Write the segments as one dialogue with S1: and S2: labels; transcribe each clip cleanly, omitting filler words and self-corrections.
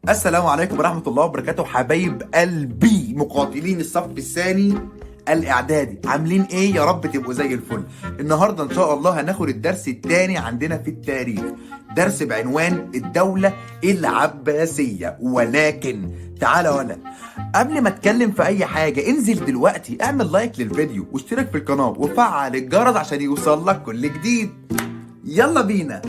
S1: السلام عليكم ورحمة الله وبركاته حبايب قلبي مقاتلين الصف الثاني الإعدادي، عاملين إيه؟ يا رب تبقوا زي الفل. النهاردة إن شاء الله هناخد الدرس الثاني عندنا في التاريخ، درس بعنوان الدولة العباسية. ولكن تعالى قبل ما اتكلم في اي حاجة انزل دلوقتي اعمل لايك للفيديو واشترك في القناة وفعل الجرس عشان يوصل لك كل جديد. يلا بينا.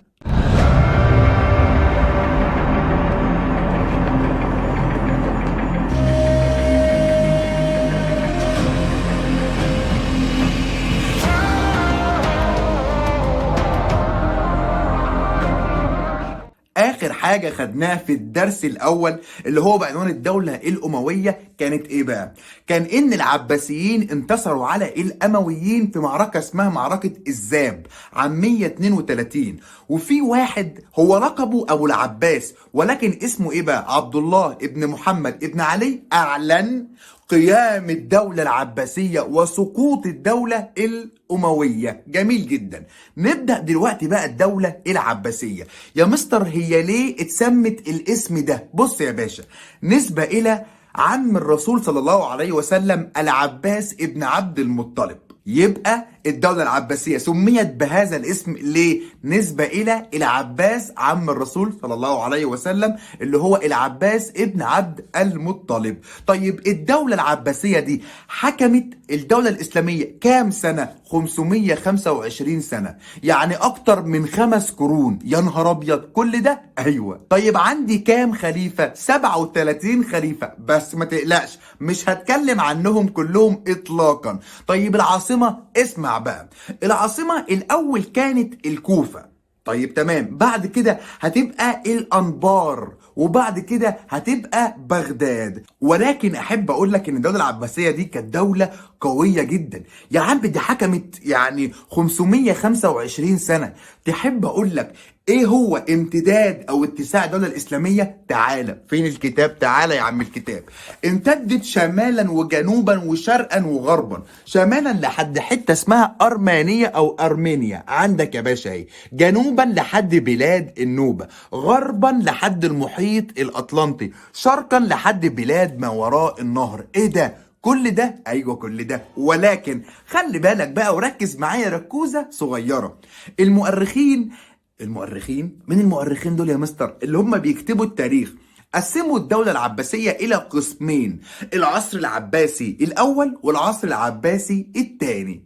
S1: اخر حاجة خدناها في الدرس الاول اللي هو بعنوان الدولة الاموية كانت ايه بقى؟ كان ان العباسيين انتصروا على الامويين في معركة اسمها معركة الزاب عام 132، وفي واحد هو لقبه ابو العباس ولكن اسمه ايه بقى؟ عبد الله ابن محمد ابن علي اعلن قيام الدولة العباسية وسقوط الدولة الأموية. جميل جدا. نبدأ دلوقتي بقى الدولة العباسية. يا مستر هي ليه اتسمت الاسم ده؟ بص يا باشا، نسبة إلى عم الرسول صلى الله عليه وسلم العباس ابن عبد المطلب. يبقى الدولة العباسية سميت بهذا الاسم ليه؟ نسبة إلى العباس عم الرسول صلى الله عليه وسلم اللي هو العباس ابن عبد المطلب. طيب الدولة العباسية دي حكمت الدولة الإسلامية كام سنة؟ 525 سنة، يعني أكتر من 5 قرون. يا نهار أبيض، كل ده؟ أيوة. طيب عندي كام خليفة؟ 37 خليفة، بس ما تقلقش مش هتكلم عنهم كلهم إطلاقا. طيب العاصمة، اسمع بقى، العاصمة الأول كانت الكوفة. طيب تمام، بعد كده هتبقى الأنبار، وبعد كده هتبقى بغداد. ولكن احب اقول لك ان الدوله العباسيه دي كانت دوله قويه جدا يا عم، دي حكمت يعني 525 سنه. تحب اقول لك ايه هو امتداد او اتساع الدوله الاسلاميه؟ تعالى، فين الكتاب؟ تعالى يا عم الكتاب. امتدت شمالا وجنوبا وشرقا وغربا. شمالا لحد حته اسمها ارمانيا او ارمينيا عندك يا باشا اهي، جنوبا لحد بلاد النوبه، غربا لحد المحيط الاطلنطي، شرقا لحد بلاد ما وراء النهر. ايه ده؟ كل ده؟ ايوه كل ده. ولكن خلي بالك بقى وركز معايا ركوزه صغيره. المؤرخين من المؤرخين دول يا مستر اللي هم بيكتبوا التاريخ قسموا الدولة العباسية إلى قسمين، العصر العباسي الأول والعصر العباسي الثاني.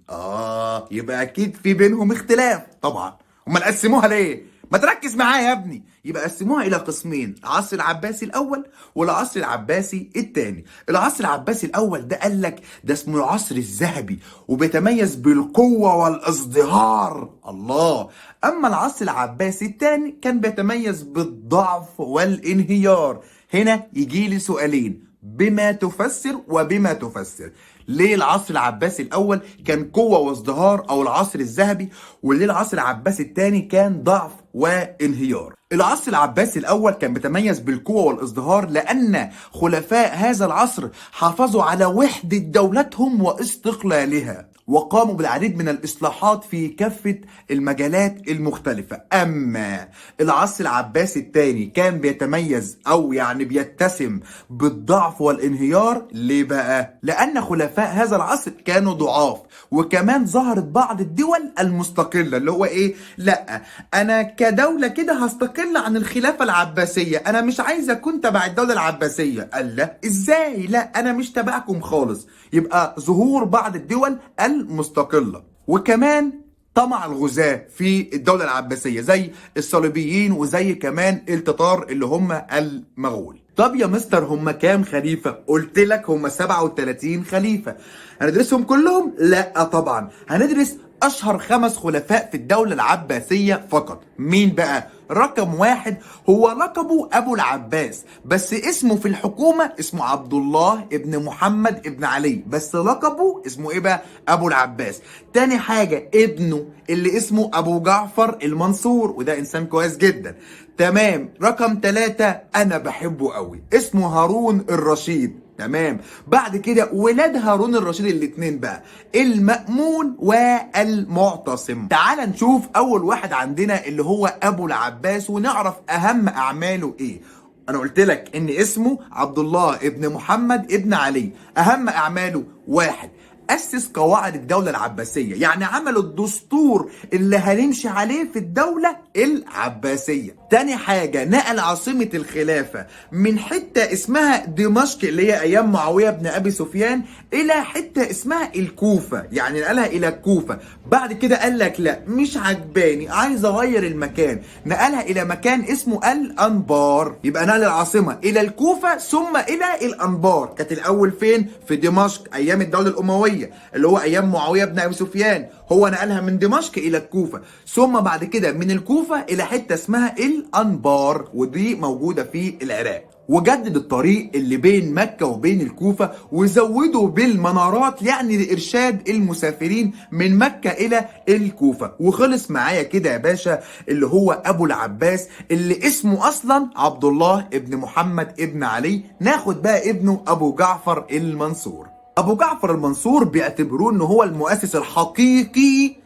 S1: يبقى أكيد في بينهم اختلاف طبعا. هما قسموها ليه؟ ما تركز معايا يا ابني. يبقى قسموها الى قسمين، العصر العباسي الاول والعصر العباسي الثاني. العصر العباسي الاول ده قال لك ده اسمه العصر الذهبي وبيتميز بالقوه والازدهار. الله. اما العصر العباسي الثاني كان بيتميز بالضعف والانهيار. هنا يجي لي سؤالين، بما تفسر وبما تفسر. ليه العصر العباسي الاول كان قوه وازدهار او العصر الذهبي، وليه العصر العباسي الثاني كان ضعف وانهيار؟ العصر العباسي الاول كان بيتميز بالقوه والازدهار لان خلفاء هذا العصر حافظوا على وحده دولتهم واستقلالها، وقاموا بالعديد من الإصلاحات في كافة المجالات المختلفة. أما العصر العباسي الثاني كان بيتميز أو يعني بيتسم بالضعف والانهيار. ليه بقى؟ لأن خلفاء هذا العصر كانوا ضعاف، وكمان ظهرت بعض الدول المستقلة اللي هو إيه؟ لأ أنا كدولة كده هستقل عن الخلافة العباسية، أنا مش عايز أكون تبع الدولة العباسية. قال لا، إزاي؟ لا أنا مش تبعكم خالص. يبقى ظهور بعض الدول المستقلة، وكمان طمع الغزاة في الدولة العباسية زي الصليبيين وزي كمان التتار اللي هم المغول. طب يا مستر هم كام خليفة؟ قلت لك هم 37 خليفة. هندرسهم كلهم؟ لا طبعا، هندرس اشهر 5 خلفاء في الدولة العباسية فقط. مين بقى؟ رقم 1 هو لقبه ابو العباس، بس اسمه في الحكومة اسمه عبد الله ابن محمد ابن علي، بس لقبه اسمه ايه بقى؟ ابو العباس. تاني حاجة ابنه اللي اسمه ابو جعفر المنصور، وده انسان كويس جدا. تمام. رقم 3 انا بحبه قوي، اسمه هارون الرشيد. تمام. بعد كده ولاد هارون الرشيد الاثنين بقى، المأمون والمعتصم. تعال نشوف اول واحد عندنا اللي هو ابو العباس ونعرف اهم اعماله ايه. انا قلت لك ان اسمه عبد الله ابن محمد ابن علي. اهم اعماله: واحد، أسس قواعد الدولة العباسية، يعني عمل الدستور اللي هنمشي عليه في الدولة العباسية. تاني حاجة، نقل عاصمة الخلافة من حتة اسمها دمشق اللي هي أيام معاوية بن أبي سفيان إلى حتة اسمها الكوفة، يعني نقلها إلى الكوفة. بعد كده قال لك لا مش عجباني، عايز أغير المكان، نقلها إلى مكان اسمه الأنبار. يبقى نقل العاصمة إلى الكوفة ثم إلى الأنبار. كانت الأول فين؟ في دمشق أيام الدولة الأموية اللي هو ايام معاويه بن ابي سفيان. هو نقلها من دمشق الى الكوفه، ثم بعد كده من الكوفه الى حته اسمها الانبار، ودي موجوده في العراق. وجدد الطريق اللي بين مكة وبين الكوفة وزوده بالمنارات، يعني لإرشاد المسافرين من مكة إلى الكوفة. وخلص معايا كده يا باشا اللي هو أبو العباس اللي اسمه أصلا عبد الله ابن محمد ابن علي. ناخد بقى ابنه أبو جعفر المنصور. ابو جعفر المنصور بيعتبروه ان هو المؤسس الحقيقي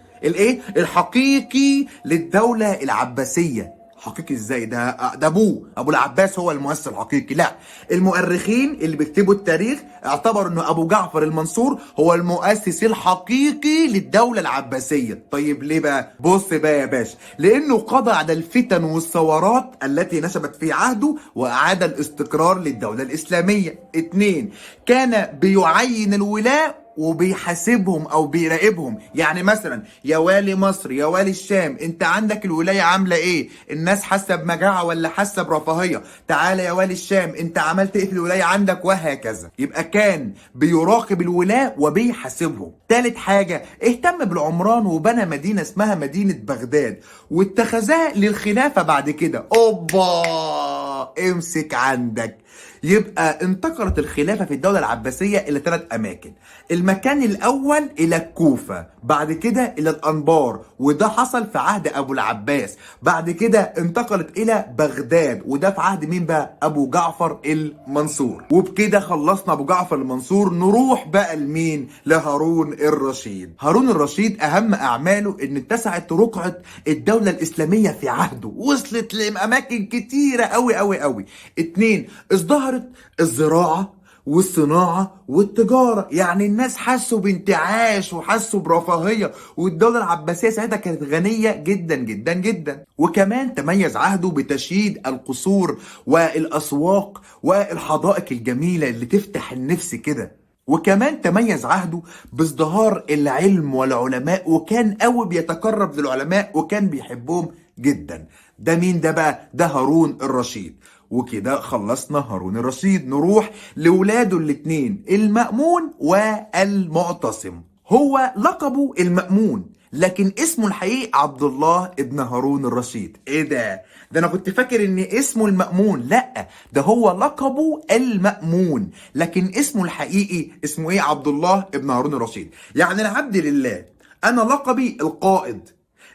S1: الحقيقي للدولة العباسية. حقيقي ازاي؟ ده ابوه ابو العباس هو المؤسس الحقيقي. لا، المؤرخين اللي بيكتبوا التاريخ اعتبروا ان ابو جعفر المنصور هو المؤسس الحقيقي للدولة العباسية. طيب ليه بقى؟ بص بقى يا باشا، لانه قضى على الفتن والثورات التي نشبت في عهده واعاد الاستقرار للدولة الاسلامية. اتنين، كان بيعين الولاة وبيحاسبهم او بيراقبهم. يعني مثلا يا والي مصر، يا والي الشام، انت عندك الولايه عامله ايه؟ الناس حاسه بمجاعه ولا حاسه برفاهيه؟ تعالى يا والي الشام، انت عملت ايه في الولايه عندك؟ وهكذا. يبقى كان بيراقب الولاه وبيحاسبهم. تالت حاجه، اهتم بالعمران وبنى مدينه اسمها مدينه بغداد واتخذها للخلافه. بعد كده اوبا، امسك عندك. يبقى انتقلت الخلافة في الدولة العباسية إلى 3 أماكن. المكان الأول إلى الكوفة، بعد كده إلى الأنبار، وده حصل في عهد أبو العباس. بعد كده انتقلت إلى بغداد، وده في عهد مين بقى؟ أبو جعفر المنصور. وبكده خلصنا أبو جعفر المنصور. نروح بقى لمين؟ لهارون الرشيد. هارون الرشيد أهم أعماله إن اتسعت رقعة الدولة الإسلامية في عهده، وصلت لأماكن كتيرة أوي أوي أوي. 2، ازدهرت الزراعة والصناعة والتجارة، يعني الناس حسوا بانتعاش وحسوا برفاهية، والدولة العباسية ساعتها كانت غنية جدا جدا جدا. وكمان تميز عهده بتشييد القصور والأسواق والحدائق الجميلة اللي تفتح النفس كده. وكمان تميز عهده بازدهار العلم والعلماء، وكان قوي بيتقرب للعلماء وكان بيحبهم جدا. ده مين ده بقى؟ ده هارون الرشيد. وكده خلصنا هارون الرشيد. نروح لولاده الاتنين المأمون والمعتصم. هو لقبه المأمون لكن اسمه الحقيقي عبد الله ابن هارون الرشيد. ايه ده انا كنت فاكر ان اسمه المأمون. لا، ده هو لقبه المأمون لكن اسمه الحقيقي اسمه ايه؟ عبد الله ابن هارون الرشيد. يعني العبد لله. انا لقبي القائد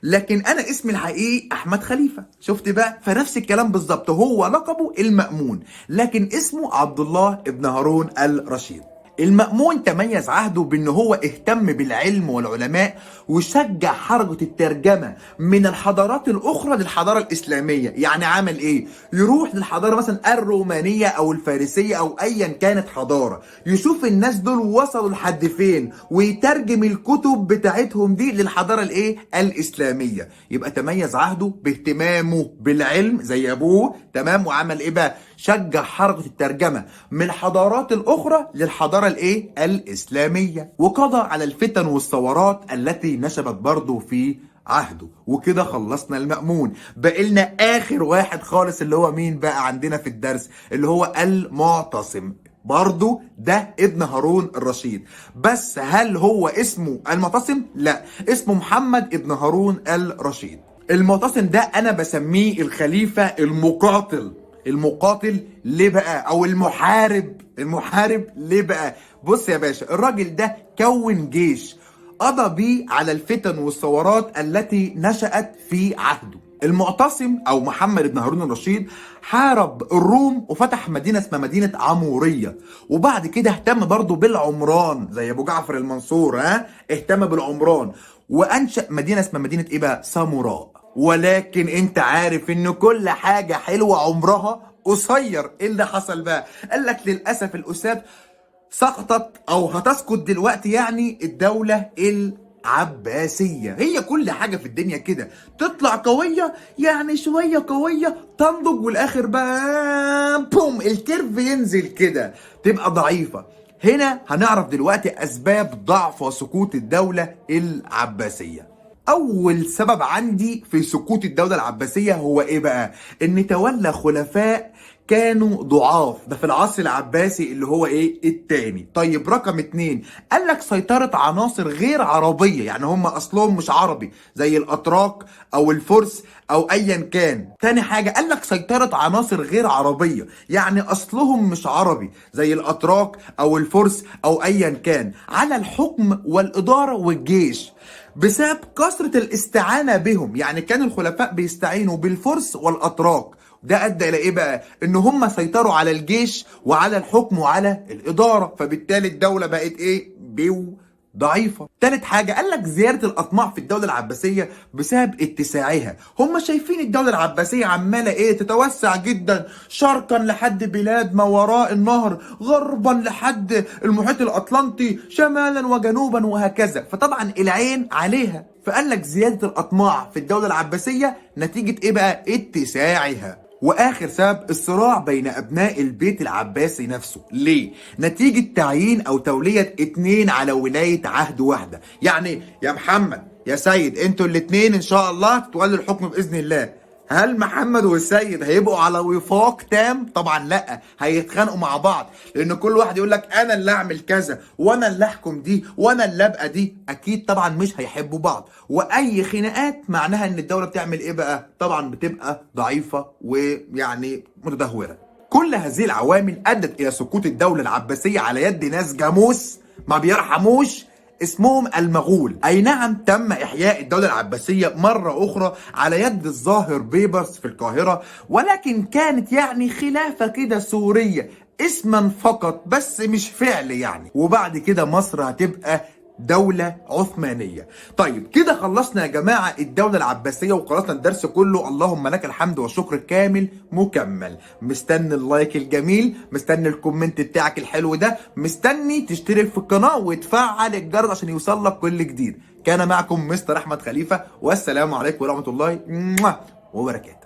S1: لكن انا اسمي الحقيقي احمد خليفه. شفت بقى؟ فنفس الكلام بالظبط، هو لقبه المأمون لكن اسمه عبد الله ابن هارون الرشيد. المأمون تميز عهده بأنه هو اهتم بالعلم والعلماء وشجع حركة الترجمة من الحضارات الأخرى للحضارة الإسلامية. يعني عمل إيه؟ يروح للحضارة مثلا الرومانية أو الفارسية أو أيا كانت حضارة، يشوف الناس دول وصلوا لحد فين ويترجم الكتب بتاعتهم دي للحضارة الإيه؟ الإسلامية. يبقى تميز عهده باهتمامه بالعلم زي أبوه، تمام؟ وعمل إيه بقى؟ شجع حركة الترجمة من الحضارات الأخرى للحضارة الإيه؟ الإسلامية. وقضى على الفتن والثورات التي نشبت برضه في عهده. وكده خلصنا المأمون. بقلنا آخر واحد خالص اللي هو مين بقى عندنا في الدرس؟ اللي هو المعتصم. برضو ده ابن هارون الرشيد، بس هل هو اسمه المعتصم؟ لا، اسمه محمد ابن هارون الرشيد. المعتصم ده أنا بسميه الخليفة المقاتل. المقاتل ليه بقى؟ او المحارب ليه بقى؟ بص يا باشا، الراجل ده كون جيش قضى بيه على الفتن والثورات التي نشأت في عهده. المعتصم او محمد بن هارون الرشيد حارب الروم وفتح مدينة اسمها مدينة عمورية، وبعد كده اهتم برضه بالعمران زي ابو جعفر المنصور. اهتم بالعمران وانشأ مدينة اسمها مدينة ايه بقى؟ ساموراء. ولكن انت عارف ان كل حاجة حلوة عمرها قصير. ايه اللي حصل بقى؟ قال لك للاسف الاساد سقطت او هتسقط دلوقتي يعني الدولة العباسية. هي كل حاجة في الدنيا كده تطلع قوية، يعني شوية قوية تنضج، والاخر بقى بوم الكيرف ينزل كده تبقى ضعيفة. هنا هنعرف دلوقتي اسباب ضعف وسقوط الدولة العباسية. اول سبب عندي في سقوط الدولة العباسية هو ايه بقى؟ ان تولى خلفاء كانوا ضعاف، ده في العصر العباسي اللي هو ايه التاني. طيب رقم اتنين، قال لك سيطرة عناصر غير عربية، يعني هم اصلهم مش عربي زي الاتراك او الفرس او ايا كان. تاني حاجة قال لك سيطرة عناصر غير عربية، يعني اصلهم مش عربي زي الاتراك او الفرس او ايا كان، على الحكم والادارة والجيش بسبب كثرة الاستعانة بهم. يعني كان الخلفاء بيستعينوا بالفرس والاتراك، ده ادى الى ايه بقى؟ ان هم سيطروا على الجيش وعلى الحكم وعلى الاداره، فبالتالي الدوله بقت ايه؟ ضعيفه. تالت حاجه قال لك زياده الاطماع في الدوله العباسيه بسبب اتساعها. هم شايفين الدوله العباسيه عماله ايه؟ تتوسع جدا، شرقا لحد بلاد ما وراء النهر، غربا لحد المحيط الاطلنطي، شمالا وجنوبا وهكذا، فطبعا العين عليها. فقال لك زياده الاطماع في الدوله العباسيه نتيجه ايه بقى؟ اتساعها. واخر سبب الصراع بين ابناء البيت العباسي نفسه. ليه؟ نتيجة تعيين او تولية اتنين على ولاية عهد واحدة. يعني يا محمد يا سيد انتوا الاتنين ان شاء الله تولوا الحكم باذن الله. هل محمد والسيد هيبقوا على وفاق تام؟ طبعا لا، هيتخانقوا مع بعض، لان كل واحد يقول لك انا اللي اعمل كذا وانا اللي احكم دي وانا اللي ابقى دي. اكيد طبعا مش هيحبوا بعض، واي خناقات معناها ان الدوله بتعمل ايه بقى؟ طبعا بتبقى ضعيفه ويعني متدهوره. كل هذه العوامل ادت الى سقوط الدوله العباسيه على يد ناس جاموس ما بيرحموش اسمهم المغول. اي نعم تم احياء الدولة العباسية مرة اخرى على يد الظاهر بيبرس في القاهرة، ولكن كانت يعني خلافة كده سورية اسما فقط بس مش فعل يعني، وبعد كده مصر هتبقى دولة عثمانية. طيب كده خلصنا يا جماعة الدولة العباسية وخلصنا الدرس كله، اللهم لك الحمد والشكر كامل مكمل. مستني اللايك الجميل، مستني الكومنت بتاعك الحلو ده، مستني تشترك في القناة وتفعل الجرس عشان يوصل لك كل جديد. كان معكم مستر احمد خليفة، والسلام عليكم ورحمة الله وبركاته.